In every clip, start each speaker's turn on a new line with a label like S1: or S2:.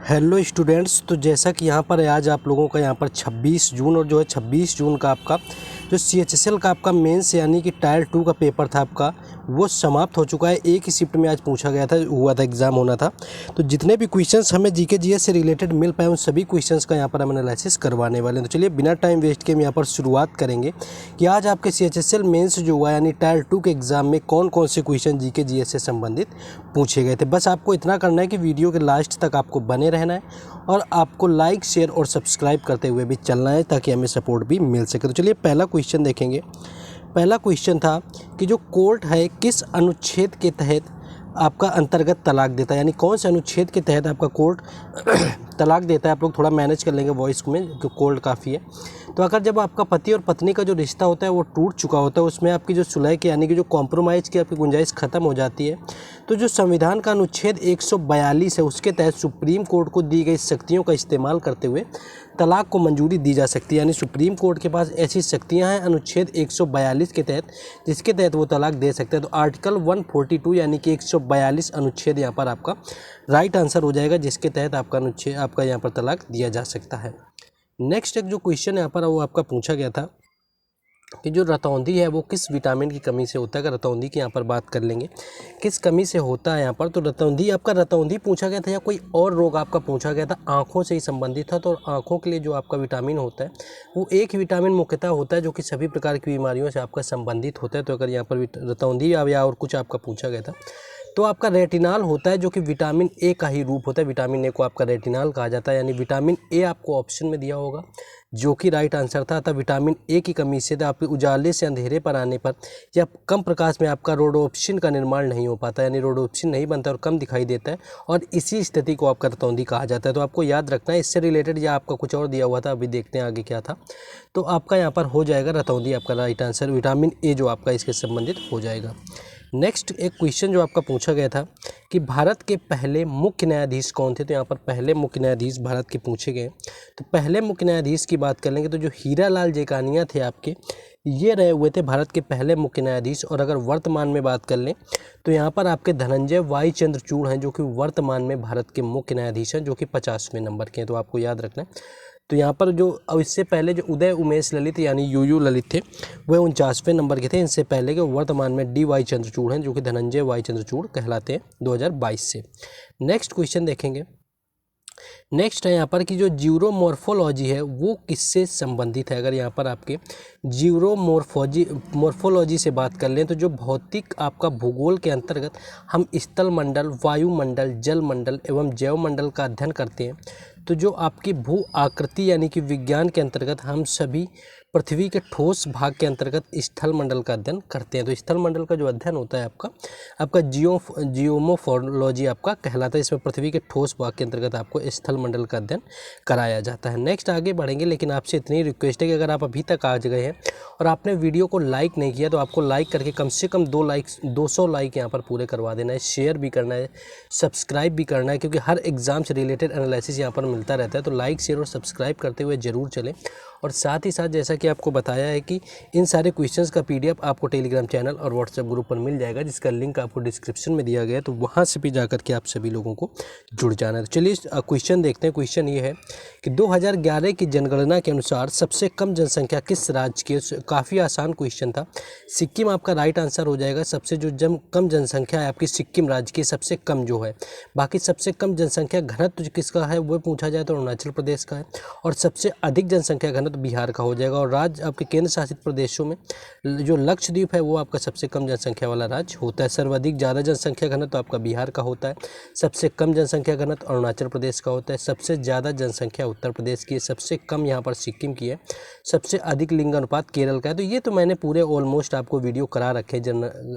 S1: Hello students, तो जैसा कि यहाँ पर आज आप लोगों का यहाँ पर 26 जून और जो है 26 जून का आपका जो CHSL का आपका मेंस यानी कि टायर 2 का पेपर था आपका, वो समाप्त हो चुका है। एक ही शिफ्ट में आज पूछा गया था, हुआ था, एग्ज़ाम होना था। तो जितने भी क्वेश्चंस हमें जीके जीएस से रिलेटेड मिल पाए उन सभी क्वेश्चंस का यहाँ पर हम एनालिसिस करवाने वाले हैं। तो चलिए बिना टाइम वेस्ट के हम यहाँ पर शुरुआत करेंगे कि आज आपके CHSL मेंस जो हुआ यानी टायर 2 के एग्ज़ाम में कौन कौन से क्वेश्चन जीके जीएस से संबंधित पूछे गए थे। बस आपको इतना करना है कि वीडियो के लास्ट तक आपको बने रहना है और आपको लाइक, शेयर और सब्सक्राइब करते हुए भी चलना है ताकि हमें सपोर्ट भी मिल सके। तो चलिए पहला क्वेश्चन देखेंगे। पहला क्वेश्चन था कि जो कोर्ट है किस अनुच्छेद के तहत आपका अंतर्गत तलाक देता है, यानी कौन से अनुच्छेद के तहत आपका कोर्ट तलाक देता है। आप लोग थोड़ा मैनेज कर लेंगे वॉइस में, कोल्ड काफ़ी है। तो अगर जब आपका पति और पत्नी का जो रिश्ता होता है वो टूट चुका होता है, उसमें आपकी जो सुलह की यानी कि जो कॉम्प्रोमाइज़ की आपकी गुंजाइश ख़त्म हो जाती है, तो जो संविधान का अनुच्छेद 142 है उसके तहत सुप्रीम कोर्ट को दी गई शक्तियों का इस्तेमाल करते हुए तलाक को मंजूरी दी जा सकती है। यानी सुप्रीम कोर्ट के पास ऐसी शक्तियां हैं अनुच्छेद 142 के तहत जिसके तहत वो तलाक दे सकते हैं। तो आर्टिकल 142 यानी कि 142 अनुच्छेद यहाँ पर आपका राइट आंसर हो जाएगा, जिसके तहत आपका यहाँ पर तलाक दिया जा सकता है। नेक्स्ट एक जो क्वेश्चन यहाँ पर वो आपका पूछा गया था कि जो रतौंधी है वो किस विटामिन की कमी से होता है। अगर रतौंधी की यहाँ पर बात कर लेंगे किस कमी से होता है यहाँ पर, तो रतौंधी पूछा गया था या कोई और रोग आपका पूछा गया था, आँखों से ही संबंधित था। तो आँखों के लिए जो आपका विटामिन होता है वो एक ही विटामिन मुख्यतः होता है जो कि सभी प्रकार की बीमारियों से आपका संबंधित होता है। तो अगर यहाँ पर रतौंधी या और कुछ आपका पूछा गया था तो आपका रेटिनॉल होता है जो कि विटामिन ए का ही रूप होता है। विटामिन ए को आपका रेटिनॉल कहा जाता है, यानी विटामिन ए आपको ऑप्शन में दिया होगा जो कि राइट आंसर था। अतः विटामिन ए की कमी से आपके उजाले से अंधेरे पर आने पर या कम प्रकाश में आपका रोडोप्सिन का निर्माण नहीं हो पाता, यानी रोडोप्सिन नहीं बनता और कम दिखाई देता है, और इसी स्थिति को आपका रतौंधी कहा जाता है। तो आपको याद रखना है इससे रिलेटेड, या आपका कुछ और दिया हुआ था, अभी देखते हैं आगे क्या था। तो आपका यहाँ पर हो जाएगा रतौंधी आपका राइट आंसर, विटामिन ए जो आपका इसके संबंधित हो जाएगा। नेक्स्ट एक क्वेश्चन जो आपका पूछा गया था कि भारत के पहले मुख्य न्यायाधीश कौन थे। तो यहाँ पर पहले मुख्य न्यायाधीश भारत के पूछे गए। तो पहले मुख्य न्यायाधीश की बात कर लेंगे तो जो हीरालाल जेकानिया थे आपके, ये रहे हुए थे भारत के पहले मुख्य न्यायाधीश। और अगर वर्तमान में बात कर लें तो यहाँ पर आपके धनंजय वाई चंद्रचूड़ हैं जो कि वर्तमान में भारत के मुख्य न्यायाधीश हैं, जो कि 50वें नंबर के हैं। तो आपको याद रखना है। तो यहाँ पर जो इससे पहले जो उदय उमेश ललित यानी यूयू ललित थे वह 49वें नंबर के थे। इनसे पहले के वर्तमान में डी वाई चंद्रचूड़ हैं जो कि धनंजय वाई चंद्रचूड़ कहलाते हैं 2022 से। नेक्स्ट क्वेश्चन देखेंगे। नेक्स्ट है यहाँ पर कि जो ज्यूरोमॉर्फोलॉजी है वो किससे संबंधित है। अगर यहाँ पर आपके ज्यूरोमॉर्फोलॉजी से बात कर लें तो जो भौतिक आपका भूगोल के अंतर्गत हम स्थल मंडल, वायुमंडल, जल मंडल एवं जैव मंडल का अध्ययन करते हैं, तो जो आपकी भू आकृति यानी कि विज्ञान के अंतर्गत हम सभी पृथ्वी के ठोस भाग के अंतर्गत स्थल मंडल का अध्ययन करते हैं। तो स्थल मंडल का जो अध्ययन होता है आपका जियोमोफोलॉजी आपका कहलाता है। इसमें पृथ्वी के ठोस भाग के अंतर्गत आपको स्थल मंडल का अध्ययन कराया जाता है। नेक्स्ट आगे बढ़ेंगे, लेकिन आपसे इतनी रिक्वेस्ट है कि अगर आप अभी तक आ गए हैं और आपने वीडियो को लाइक नहीं किया तो आपको लाइक करके कम से कम 200 लाइक यहाँ पर पूरे करवा देना है। शेयर भी करना है, सब्सक्राइब भी करना है, क्योंकि हर एग्जाम से रिलेटेड एनालिसिस यहाँ पर मिलता रहता है। तो लाइक, शेयर और सब्सक्राइब करते हुए जरूर चलें। और साथ ही साथ जैसा कि आपको बताया है कि इन सारे क्वेश्चंस का PDF आपको टेलीग्राम चैनल और व्हाट्सएप ग्रुप पर मिल जाएगा, जिसका लिंक आपको डिस्क्रिप्शन में दिया गया है। तो वहाँ से भी जाकर के आप सभी लोगों को जुड़ जाना है। तो चलिए क्वेश्चन देखते हैं। क्वेश्चन ये है कि 2011 की जनगणना के अनुसार सबसे कम जनसंख्या किस राज्य की। काफ़ी आसान क्वेश्चन था। सिक्किम आपका राइट आंसर हो जाएगा। सबसे जो कम जनसंख्या है आपकी सिक्किम राज्य की, सबसे कम जो है। बाकी सबसे कम जनसंख्या घनत्व किसका है वो पूछा जाए तो अरुणाचल प्रदेश का है, और सबसे अधिक जनसंख्या घनत्व बिहार का हो जाएगा। और राज्य आपके केंद्र शासित प्रदेशों में जो लक्षद्वीप है वो आपका सबसे कम जनसंख्या वाला राज्य होता है। सर्वाधिक ज़्यादा जनसंख्या घनत्व तो आपका बिहार का होता है। सबसे कम जनसंख्या घनत्व अरुणाचल प्रदेश का होता है। सबसे ज़्यादा जनसंख्या उत्तर प्रदेश की है। सबसे कम यहाँ पर सिक्किम की है। सबसे अधिक लिंगानुपात केरल का है। तो ये तो मैंने पूरे ऑलमोस्ट आपको वीडियो करा रखे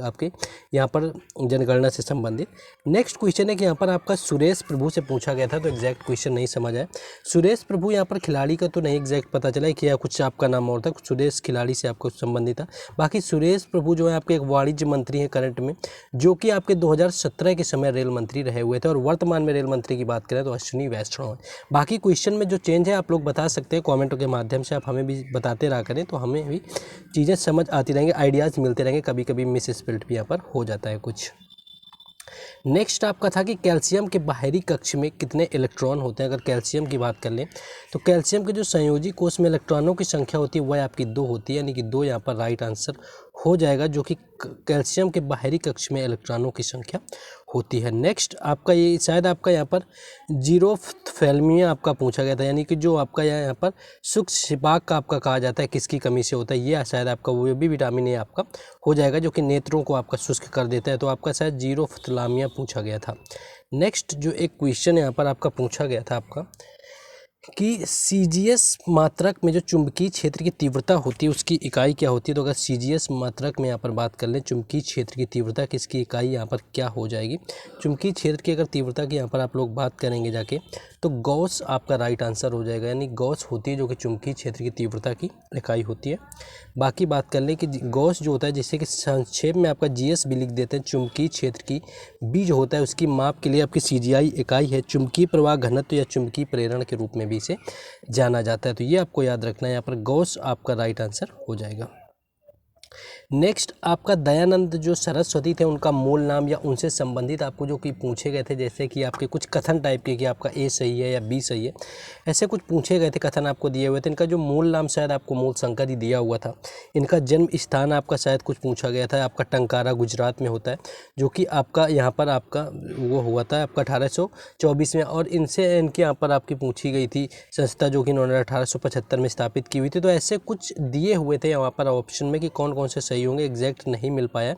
S1: आपके यहाँ पर जनगणना से संबंधित। नेक्स्ट क्वेश्चन है कि यहाँ पर आपका सुरेश प्रभु से पूछा गया था, तो एग्जैक्ट क्वेश्चन नहीं समझ आया। सुरेश प्रभु यहाँ पर खिलाड़ी का तो नहीं एग्जैक्ट पता चला कि कुछ आपका नाम और था, सुरेश खिलाड़ी से आपको संबंधित था। बाकी सुरेश प्रभु जो है आपके एक वाणिज्य मंत्री हैं करंट में, जो कि आपके 2017 के समय रेल मंत्री रहे हुए थे। और वर्तमान में रेल मंत्री की बात करें तो अश्विनी वैष्णव है। बाकी क्वेश्चन में जो चेंज है आप लोग बता सकते हैं कॉमेंटों के माध्यम से, आप हमें भी बताते रहा करें तो हमें भी चीज़ें समझ आती रहेंगी, आइडियाज़ मिलते रहेंगे। कभी कभी मिस स्पेल्ड भी यहाँ पर हो जाता है कुछ। नेक्स्ट आपका था कि कैल्शियम के बाहरी कक्ष में कितने इलेक्ट्रॉन होते हैं। अगर कैल्शियम की बात कर लें तो कैल्शियम के जो संयोजी कोष में इलेक्ट्रॉनों की संख्या होती है वह आपकी 2 होती है, यानी कि 2 यहाँ पर राइट आंसर हो जाएगा, जो कि कैल्शियम के बाहरी कक्ष में इलेक्ट्रॉनों की संख्या होती है। नेक्स्ट आपका ये शायद आपका यहाँ पर जीरोफ्थैल्मिया आपका पूछा गया था, यानी कि जो आपका यहाँ पर सूक्ष्म छिपाक का आपका कहा जाता है किसकी कमी से होता है, ये शायद आपका वो भी विटामिन ए आपका हो जाएगा, जो कि नेत्रों को आपका शुष्क कर देता है। तो आपका शायद जीरोफ्थैल्मिया पूछा गया था। नेक्स्ट जो एक क्वेश्चन यहाँ पर आपका पूछा गया था आपका कि सीजीएस मात्रक में जो चुंबकीय क्षेत्र की तीव्रता होती है उसकी इकाई क्या होती है। तो अगर सीजीएस मात्रक में यहाँ पर बात कर लें चुंबकीय क्षेत्र की तीव्रता किसकी इकाई यहाँ पर क्या हो जाएगी। चुंबकीय क्षेत्र की अगर तीव्रता की यहाँ पर आप लोग बात करेंगे जाके तो गॉस आपका राइट आंसर हो जाएगा, यानी गॉस होती है जो कि चुंबकीय क्षेत्र की तीव्रता की इकाई होती है। बाकी बात कर लें कि गॉस जो होता है, जिससे कि संक्षेप में आपका जीएस भी लिख देते हैं, चुंबकीय क्षेत्र की बी जो होता है उसकी माप के लिए आपकी सीजीआई इकाई है चुंबकीय प्रवाह घनत्व या चुंबकीय प्रेरण के रूप में भी इसे जाना जाता है। तो ये आपको याद रखना है, यहाँ पर गॉस आपका राइट आंसर हो जाएगा। नेक्स्ट आपका दयानंद जो सरस्वती थे उनका मूल नाम या उनसे संबंधित आपको जो कि पूछे गए थे, जैसे कि आपके कुछ कथन टाइप के कि आपका ए सही है या बी सही है, ऐसे कुछ पूछे गए थे कथन आपको दिए हुए थे। इनका जो मूल नाम शायद आपको मूल शंकर ही दिया हुआ था। इनका जन्म स्थान आपका शायद कुछ पूछा गया था, आपका टंकारा गुजरात में होता है, जो कि आपका यहाँ पर आपका वो हुआ था आपका 1824 में। और इनसे इनके यहाँ पर आपकी पूछी गई थी संस्था जो कि इन्होंने 1875 में स्थापित की हुई थी। तो ऐसे कुछ दिए हुए थे यहाँ पर ऑप्शन में कि कौन कौन से सही होंगे, एग्जैक्ट नहीं मिल पाया।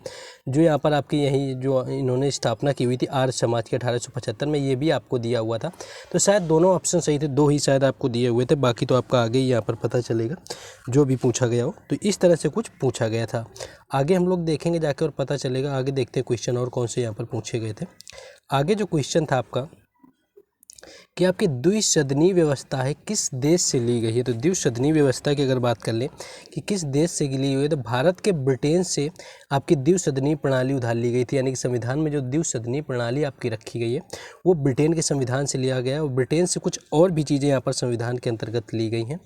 S1: जो यहाँ पर आपकी यही जो इन्होंने स्थापना की हुई थी आर्य समाज के 1875 में, ये भी आपको दिया हुआ था। तो शायद दोनों ऑप्शन सही थे, 2 ही शायद आपको दिए हुए थे, बाकी तो आपका आगे ही यहाँ पर पता चलेगा जो भी पूछा गया हो। तो इस तरह से कुछ पूछा गया था। आगे हम लोग देखेंगे जाके और पता चलेगा। आगे देखते हैं क्वेश्चन और कौन से यहाँ पर पूछे गए थे। आगे जो क्वेश्चन था आपका कि आपकी द्विसदनीय व्यवस्था है किस देश से ली गई है। तो द्विसदनीय व्यवस्था की अगर बात कर लें कि किस देश से ली हुई है, तो भारत के ब्रिटेन से आपकी द्विसदनीय प्रणाली उधार ली गई थी, यानी कि संविधान में जो द्विसदनीय प्रणाली आपकी रखी गई है वो ब्रिटेन के संविधान से लिया गया है। और ब्रिटेन से कुछ और भी चीज़ें यहाँ पर संविधान के अंतर्गत ली गई हैं,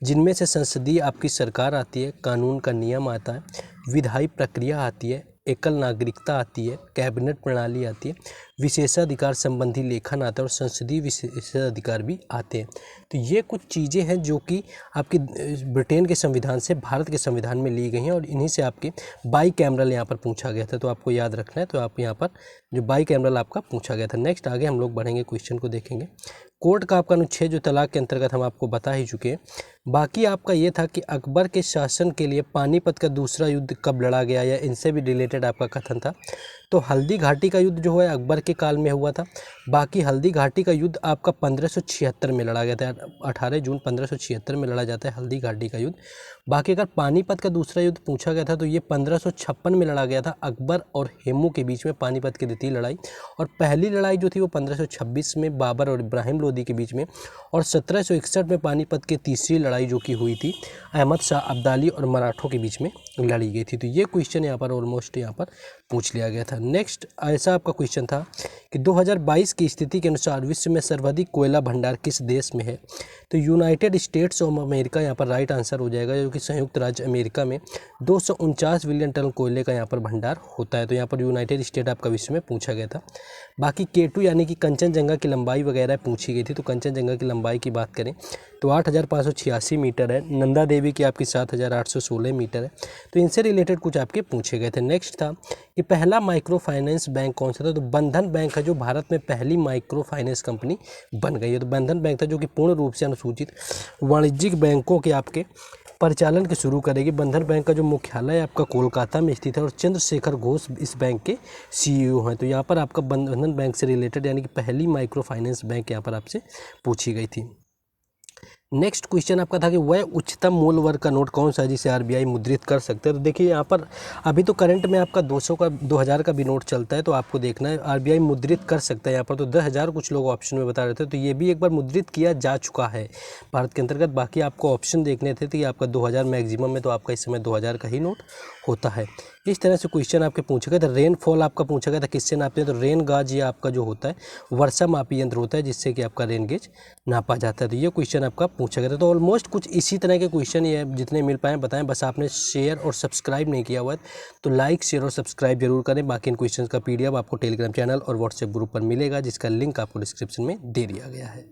S1: जिनमें से संसदीय आपकी सरकार आती है, कानून का नियम आता है, विधायी प्रक्रिया आती है, एकल नागरिकता आती है, कैबिनेट प्रणाली आती है, विशेषाधिकार संबंधी लेखन आता है और संसदीय विशेषाधिकार भी आते हैं। तो ये कुछ चीज़ें हैं जो कि आपकी ब्रिटेन के संविधान से भारत के संविधान में ली गई हैं, और इन्हीं से आपके बाई कैमरल यहाँ पर पूछा गया था। तो आपको याद रखना है। तो आप यहाँ पर जो बाई कैमरल आपका पूछा गया था। नेक्स्ट आगे हम लोग बढ़ेंगे, क्वेश्चन को देखेंगे। कोर्ट का आपका अनुच्छेद जो तलाक के अंतर्गत हम आपको बता ही चुके हैं। बाकी आपका ये था कि अकबर के शासन के लिए पानीपत का दूसरा युद्ध कब लड़ा गया, या इनसे भी रिलेटेड आपका कथन था। तो हल्दी घाटी का युद्ध जो है अकबर के काल में हुआ था। बाकी हल्दी घाटी का युद्ध आपका 1576 में लड़ा गया था, 18 जून 1576 में लड़ा जाता है हल्दी घाटी का युद्ध। बाकी अगर पानीपत का दूसरा युद्ध पूछा गया था तो ये 1556 में लड़ा गया था अकबर और हेमू के बीच में, पानीपत की द्वितीय लड़ाई। और पहली लड़ाई जो थी वो 1526 में बाबर और इब्राहिम लोदी के बीच में, और 1761 में पानीपत की तीसरी लड़ाई जो कि हुई थी अहमद शाह अब्दाली और मराठों के बीच में लड़ी गई थी। तो ये क्वेश्चन यहाँ पर ऑलमोस्ट यहाँ पर पूछ लिया गया था। नेक्स्ट ऐसा आपका क्वेश्चन था कि 2022 की स्थिति के अनुसार विश्व में सर्वाधिक कोयला भंडार किस देश में है। तो यूनाइटेड स्टेट्स ऑफ अमेरिका यहाँ पर राइट आंसर हो जाएगा, जो कि संयुक्त राज्य अमेरिका में 249 बिलियन टन कोयले का यहाँ पर भंडार होता है। तो यहाँ पर यूनाइटेड स्टेट आपका विश्व में पूछा गया था। बाकी K2 यानी कि कंचनजंगा की लंबाई वगैरह पूछी गई थी। तो कंचनजंगा की लंबाई की बात करें तो 8586 मीटर है। नंदा देवी की आपकी 7816 मीटर है। तो इनसे रिलेटेड कुछ आपके पूछे गए थे। नेक्स्ट था कि पहला माइक्रो फाइनेंस बैंक कौन सा था। तो बंधन बैंक है जो भारत में पहली माइक्रो फाइनेंस कंपनी बन गई है। तो बंधन बैंक था जो कि पूर्ण रूप से अनुसूचित वाणिज्यिक बैंकों के आपके परिचालन के शुरू करेगी। बंधन बैंक का जो मुख्यालय आपका कोलकाता में स्थित है और चंद्रशेखर घोष इस बैंक के CEO हैं। तो यहाँ पर आपका बंधन बैंक से रिलेटेड यानी कि पहली माइक्रो फाइनेंस बैंक यहाँ पर आपसे पूछी गई थी। नेक्स्ट क्वेश्चन आपका था कि वह उच्चतम मूल्य वर्ग का नोट कौन सा है जिसे RBI मुद्रित कर सकते हैं। तो देखिए यहाँ पर अभी तो करंट में आपका 200 का 2000 का भी नोट चलता है, तो आपको देखना है RBI मुद्रित कर सकता है। यहाँ पर तो 10,000 कुछ लोग ऑप्शन में बता रहे थे, तो ये भी एक बार मुद्रित किया जा चुका है भारत के अंतर्गत। बाकी आपको ऑप्शन देखने थे कि आपका 2000 मैक्सिमम में, तो आपका इस समय 2000 का ही नोट होता है। इस तरह से क्वेश्चन आपके पूछे गए थे। रेनफॉल आपका पूछा गया था किससे नापते हैं। तो रेन गाज ये आपका जो होता है वर्षा मापी यंत्र होता है जिससे कि आपका रेन गेज नापा जाता है। तो ये क्वेश्चन आपका पूछा गया था। तो ऑलमोस्ट कुछ इसी तरह के क्वेश्चन ये जितने मिल पाए बताएं, बस आपने शेयर और सब्सक्राइब नहीं किया हुआ है तो लाइक शेयर और सब्सक्राइब जरूर करें। बाकी इन क्वेश्चन का PDF आपको टेलीग्राम चैनल और व्हाट्सएप ग्रुप पर मिलेगा, जिसका लिंक आपको डिस्क्रिप्शन में दे दिया गया है।